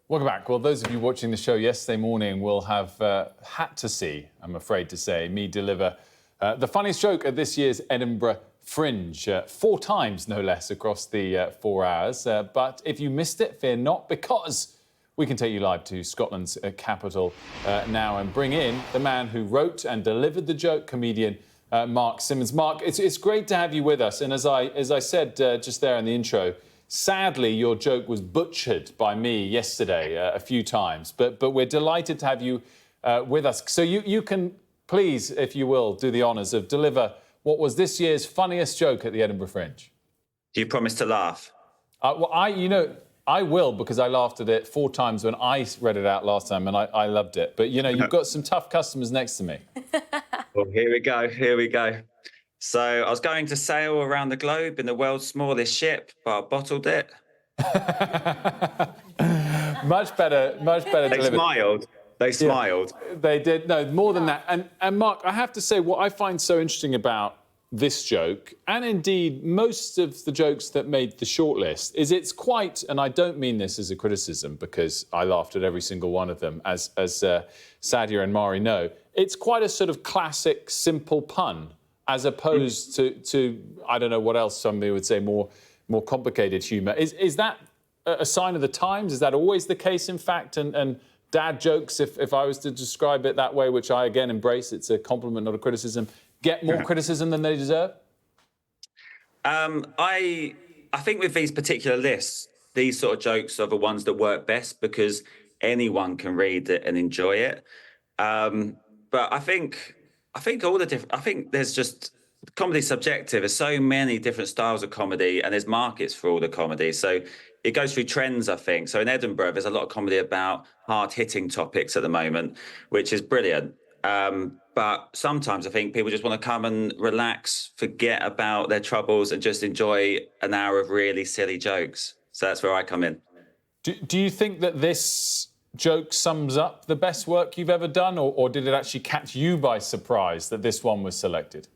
Welcome back. Well, those of you watching the show yesterday morning will have had to see, I'm afraid to say, me deliver the funniest joke at this year's Edinburgh Fringe, 4 times no less across the 4 hours. But if you missed it, fear not, because we can take you live to Scotland's capital now and bring in the man who wrote and delivered the joke, comedian Mark Simmons. Mark, it's great to have you with us. And as I said just there in the intro, sadly, your joke was butchered by me yesterday a few times, but we're delighted to have you with us. So you can, please, if you will, do the honours of deliver what was this year's funniest joke at the Edinburgh Fringe. Do you promise to laugh? Well, I will, because I laughed at it 4 times when I read it out last time, and I loved it. But, you've got some tough customers next to me. Well, here we go. So I was going to sail around the globe in the world's smallest ship, but I bottled it. Much better delivered. They smiled. They did. No, more than that. And Mark, I have to say, what I find so interesting about this joke, and indeed most of the jokes that made the shortlist, is it's quite, and I don't mean this as a criticism because I laughed at every single one of them, as Sadia and Mari know, it's quite a sort of classic, simple pun, as opposed to I don't know what else somebody would say, more complicated humour. Is that a sign of the times? Is that always the case, in fact? And dad jokes, if I was to describe it that way, which I again embrace, it's a compliment, not a criticism, get more criticism than they deserve? I think with these particular lists, these sort of jokes are the ones that work best because anyone can read it and enjoy it. But I think there's just comedy's subjective. There's so many different styles of comedy, and there's markets for all the comedy. So it goes through trends, I think. So in Edinburgh, there's a lot of comedy about hard-hitting topics at the moment, which is brilliant. But sometimes I think people just want to come and relax, forget about their troubles, and just enjoy an hour of really silly jokes. So that's where I come in. Do you think that this joke sums up the best work you've ever done, or did it actually catch you by surprise that this one was selected?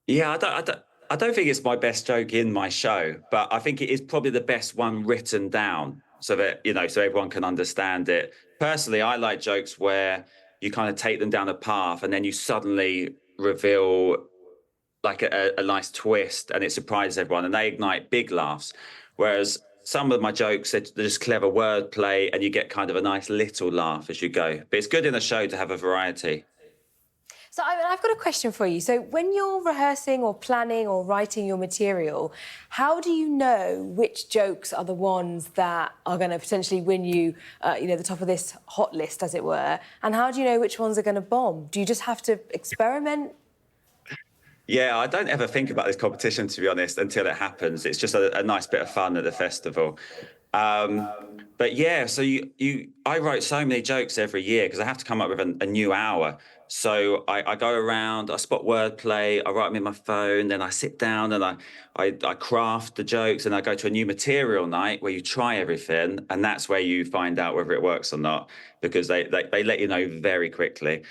Yeah, I don't think it's my best joke in my show, but I think it is probably the best one written down so that, so everyone can understand it. Personally, I like jokes where you kind of take them down a path and then you suddenly reveal like a nice twist and it surprises everyone and they ignite big laughs. Whereas some of my jokes, they're just clever wordplay and you get kind of a nice little laugh as you go. But it's good in a show to have a variety. So I've got a question for you. So when you're rehearsing or planning or writing your material, how do you know which jokes are the ones that are going to potentially win you, the top of this hot list, as it were? And how do you know which ones are going to bomb? Do you just have to experiment? Yeah, I don't ever think about this competition, to be honest, until it happens. It's just a nice bit of fun at the festival. But yeah, so I write so many jokes every year because I have to come up with a new hour. So I go around, I spot wordplay, I write them in my phone, then I sit down and I craft the jokes, and I go to a new material night where you try everything, and that's where you find out whether it works or not, because they let you know very quickly.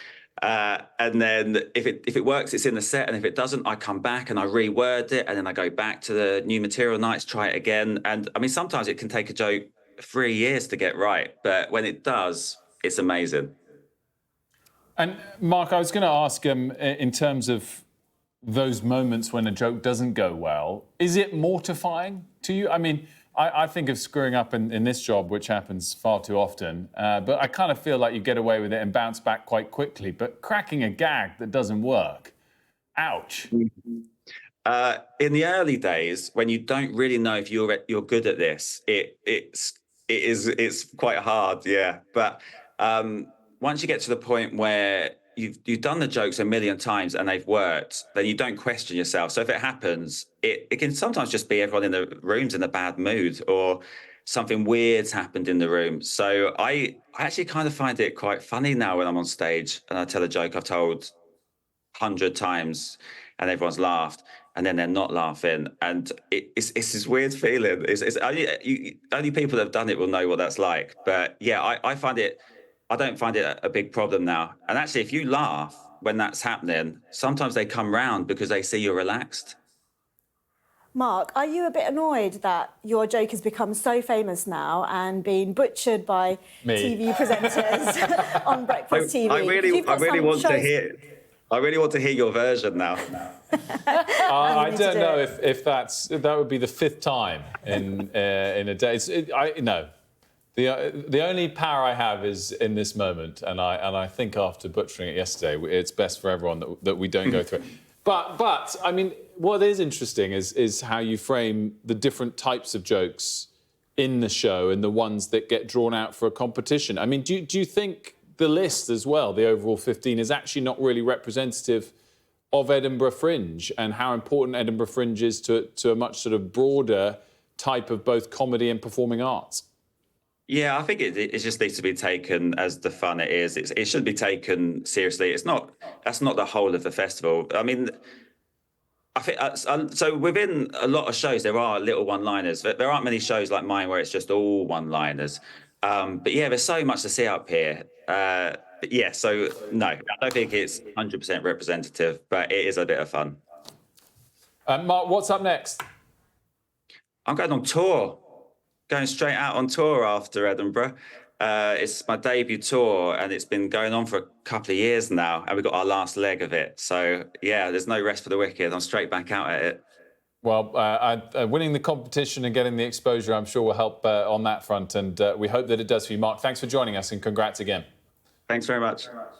And then if it works, it's in the set, and if it doesn't, I come back and I reword it, and then I go back to the new material nights, try it again. And I mean, sometimes it can take a joke 3 years to get right, but when it does, it's amazing. And Mark, I was going to ask, in terms of those moments when a joke doesn't go well, is it mortifying to you? I mean, I think of screwing up in this job, which happens far too often, but I kind of feel like you get away with it and bounce back quite quickly. But cracking a gag that doesn't work, ouch. In the early days, when you don't really know if you're good at this, it's quite hard, yeah. But once you get to the point where you've done the jokes a million times and they've worked, then you don't question yourself. So if it happens, it can sometimes just be everyone in the room's in a bad mood or something weird's happened in the room. So I actually kind of find it quite funny now when I'm on stage and I tell a joke I've told 100 times and everyone's laughed, and then they're not laughing. And it's this weird feeling. It's only people that have done it will know what that's like. But yeah, I don't find it a big problem now. And actually, if you laugh when that's happening, sometimes they come round because they see you're relaxed. Mark, are you a bit annoyed that your joke has become so famous now and been butchered by TV presenters on breakfast TV? I really want to hear your version now. I don't know if that would be the 5th time in a day. No. The only power I have is in this moment, and I think after butchering it yesterday, it's best for everyone that we don't go through it. But I mean, what is interesting is how you frame the different types of jokes in the show and the ones that get drawn out for a competition. I mean, do you think the list as well, the overall 15, is actually not really representative of Edinburgh Fringe and how important Edinburgh Fringe is to a much sort of broader type of both comedy and performing arts? Yeah, I think it just needs to be taken as the fun it is. It should be taken seriously. That's not the whole of the festival. I mean, I think so. Within a lot of shows, there are little one-liners. There aren't many shows like mine where it's just all one-liners. But yeah, there's so much to see up here. But yeah, so no, I don't think it's 100% representative, but it is a bit of fun. Mark, what's up next? I'm going on tour. Going straight out on tour after Edinburgh. It's my debut tour, and it's been going on for a couple of years now, and we've got our last leg of it. So, yeah, there's no rest for the wicked. I'm straight back out at it. Well, winning the competition and getting the exposure, I'm sure, will help on that front, and we hope that it does for you. Mark, thanks for joining us, and congrats again. Thanks very much.